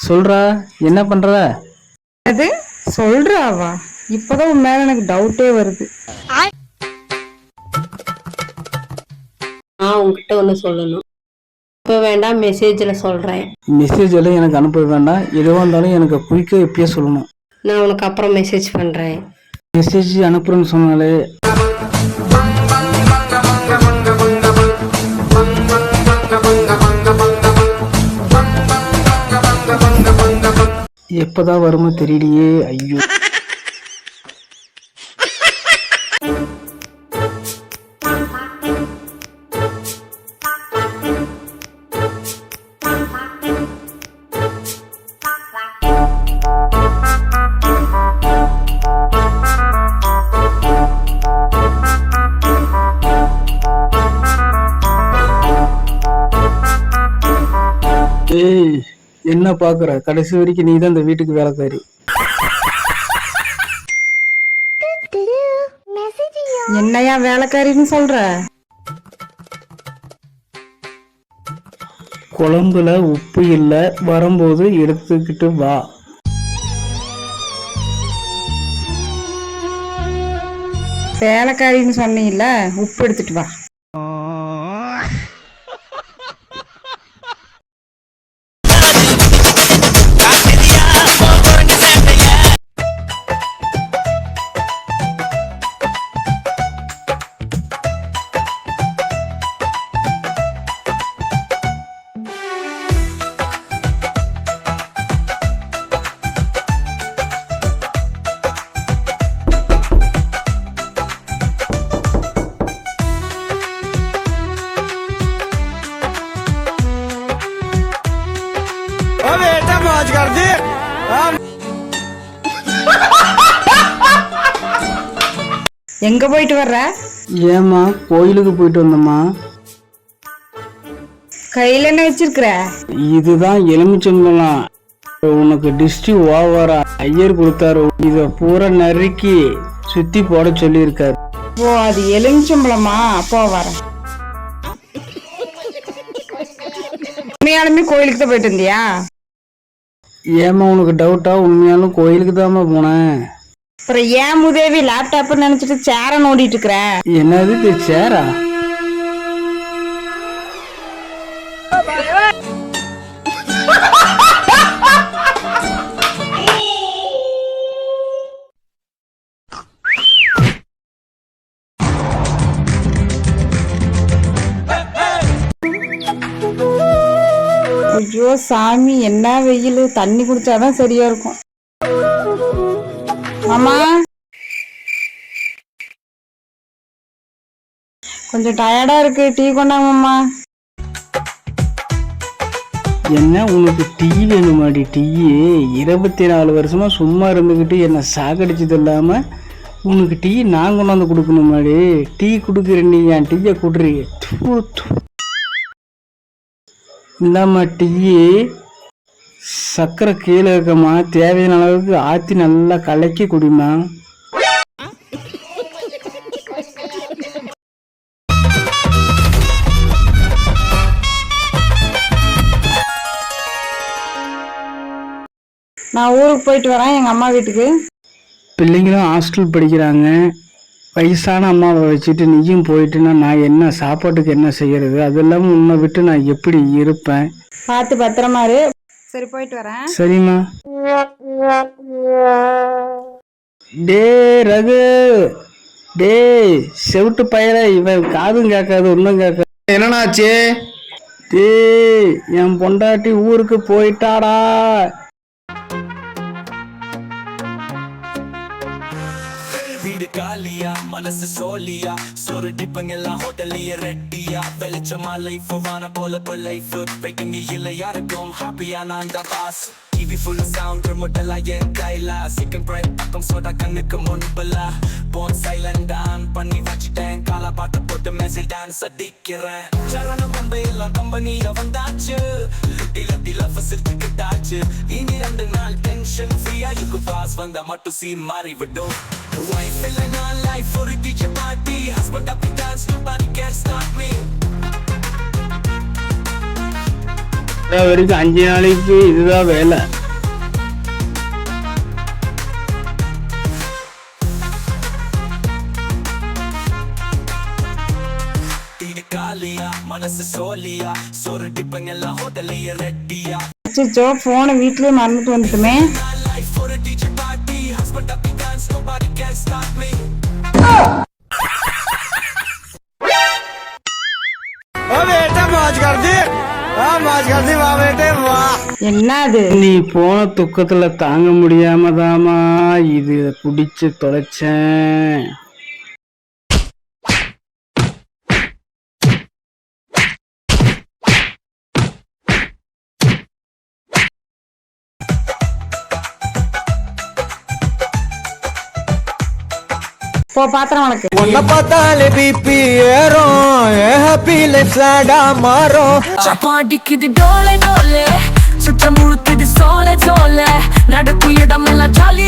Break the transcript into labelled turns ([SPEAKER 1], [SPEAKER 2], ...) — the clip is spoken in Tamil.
[SPEAKER 1] சொல்றா, என்ன பண்ற?
[SPEAKER 2] அது சொல்றாவா? இப்பதான் உன் மேல எனக்கு டவுட்டே வருது.
[SPEAKER 3] நான் உங்ககிட்ட ஒன்று சொல்லணும். இப்போ வேண்டாம், மெசேஜில் சொல்கிறேன்.
[SPEAKER 1] மெசேஜ் எல்லாம் எனக்கு அனுப்ப வேண்டாம். எதுவாக இருந்தாலும் எனக்கு குயிக்காக எப்பயே சொல்லணும்.
[SPEAKER 3] நான் உனக்கு அப்புறம் மெசேஜ் பண்ணுறேன்.
[SPEAKER 1] மெசேஜ் அனுப்புறேன்னு சொன்னாலே எப்பதான் வருமோ தெரியலையே. ஐயோ, ஏய், என்ன பாக்குற? கடைசி வரைக்கும் நீதான் இந்த வீட்டுக்கு வேலைக்காரி.
[SPEAKER 2] என்னையா வேலைக்காரின்னு சொல்ற?
[SPEAKER 1] குழம்புல உப்பு இல்ல, வரும்போது எடுத்துக்கிட்டு வா.
[SPEAKER 2] வேலைக்காரின்னு சொன்னீல்ல, உப்பு எடுத்துட்டு வா. எங்க போயிட்டு வர்ற?
[SPEAKER 1] ஏமா, கோயிலுக்கு போயிட்டு வந்தம்மா.
[SPEAKER 2] கையில என்ன வச்சிருக்கிற?
[SPEAKER 1] இதுதான் எலுமிச்சம்பழம். உனக்கு டிஸ்டி ஓவரா ஐயர் கொடுத்தாரு. இத பூரா நறுக்கி சுத்தி போட சொல்லி இருக்காரு.
[SPEAKER 2] ஓ, அது எலுமிச்சம்பழமா? அப்போ வரேன். உண்மையாலுமே கோயிலுக்கு தான் போயிட்டு இருந்தியா?
[SPEAKER 1] ஏமா, உனக்கு டவுட்டா? உண்மையாலும் கோயிலுக்கு தாமா போனேன்.
[SPEAKER 2] அப்புறம் ஏன் முதேவி லேப்டாப் நினைச்சிட்டு சேர நோண்டிட்டு இருக்கிற?
[SPEAKER 1] என்னது இது, சேரா?
[SPEAKER 2] ஐயோ சாமி, என்ன வெயில்! தண்ணி குடிச்சாதான் சரியா இருக்கும். மாமா, கொஞ்சம் டயர்டா இருக்கு, டீ கொண்டாங்க மாமா.
[SPEAKER 1] என்ன உனக்கு டீ வேணுமாடி? டீ 24 வருஷமா சும்மா இருந்துகிட்டு என்ன சாகடிச்சது இல்லாம உனக்கு டீ நான் கொண்டாந்து கொடுக்கணுமாடி? டீ குடுக்குறேன், நீ என் டீயை குடுறீ. இந்தாம்மா டீ. சக்கரை கீழே இருக்கம்மா, தேவையான அளவுக்கு ஆத்தி நல்லா கலக்கி குடிமா.
[SPEAKER 2] நான் ஊருக்கு போயிட்டு வரேன், எங்க அம்மா வீட்டுக்கு.
[SPEAKER 1] பிள்ளைங்களும் ஹாஸ்டல் படிக்கிறாங்க. வயசான அம்மாவை வச்சுட்டு நீயும் போயிட்டுன்னா நான் என்ன சாப்பாட்டுக்கு என்ன செய்யறது? அது இல்லாமல் உன்னை விட்டு நான் எப்படி இருப்பேன்?
[SPEAKER 2] பார்த்து பத்திரமா இரு. சரி, போயிட்டு வரேன்.
[SPEAKER 1] சரிம்மா. டே ரகு, டே செவிட்டு பயிர, இவன் காதும் கேட்காது ஒன்றும் கேட்காது.
[SPEAKER 4] என்னன்னாச்சு?
[SPEAKER 1] டே, என் பொண்டாட்டி ஊருக்கு போயிட்டாடா.
[SPEAKER 5] வீடு காலியா, மனசு சோலியா, சோறு டிப்பங்க எல்லாம் ஹோட்டல்லையே ரெட்டியா, வெளிச்சமா லைஃப் வான போல லைஃப் வைக்கங்க இல்லை யாருக்கும் ஹாப்பியா, நான் தான் பாஸ். டிவி ஃபுல் சவுண்ட் ரிமோட்டெல்லாம் என் கையில, சிக்கன் பிரைட் பக்கம் சோடா கண்ணுக்கு முன்பல, போன் சைலண்ட் ஆன் பண்ணி வச்சுட்டேன், காலா பாட்டு போட்டு மெசேஜ் டான்ஸ் அடிக்கிறேன். சரணம் மும்பையில் கம்பெனியில வந்தாச்சு, லுட்டி லட்டி லஃப் சிரிச்சுக்கிட்டாச்சு, இனி 2 நாள் டென்ஷன் ஃப்ரீயா, யுக்கு பாஸ் வந்தா மட்டும் சீன் மாறி விடும். Wife இல்லைனா life ஒரு DJ party, husband அப்படி dance
[SPEAKER 1] வரைக்கும் 5 நாளைக்கு இதுதான் வேலை.
[SPEAKER 5] காலியா மனசு சோலியா சொரு டிப்பங்க எல்லாம் ஹோட்டல்லையே ரெட்டியா
[SPEAKER 2] அச்சோ போனை வீட்லயே மறந்துட்டு வந்துட்டுமே.
[SPEAKER 5] லைஃப் ஒரு DJ party husband up dance nobody can stop me
[SPEAKER 4] ओ बेटा मौज कर दी वाह बेटे वाह.
[SPEAKER 2] என்னது
[SPEAKER 1] நீ போன துக்கத்துல தாங்க முடியாமதாமா இது குடிச்சு தொலைச்சேன்.
[SPEAKER 2] போ பாத்திரம் உனக்கு.
[SPEAKER 4] உன்னை பார்த்தாலே பிபி ஏறும் ஹாப்பி லைஃப் சாடா மாறும்.
[SPEAKER 6] சப்பாடிக்குது டோலே டோலே சுற்றம் முழுக்குது சோலே சோலே நடக்கும் இடமெல்லாம் ஜாலி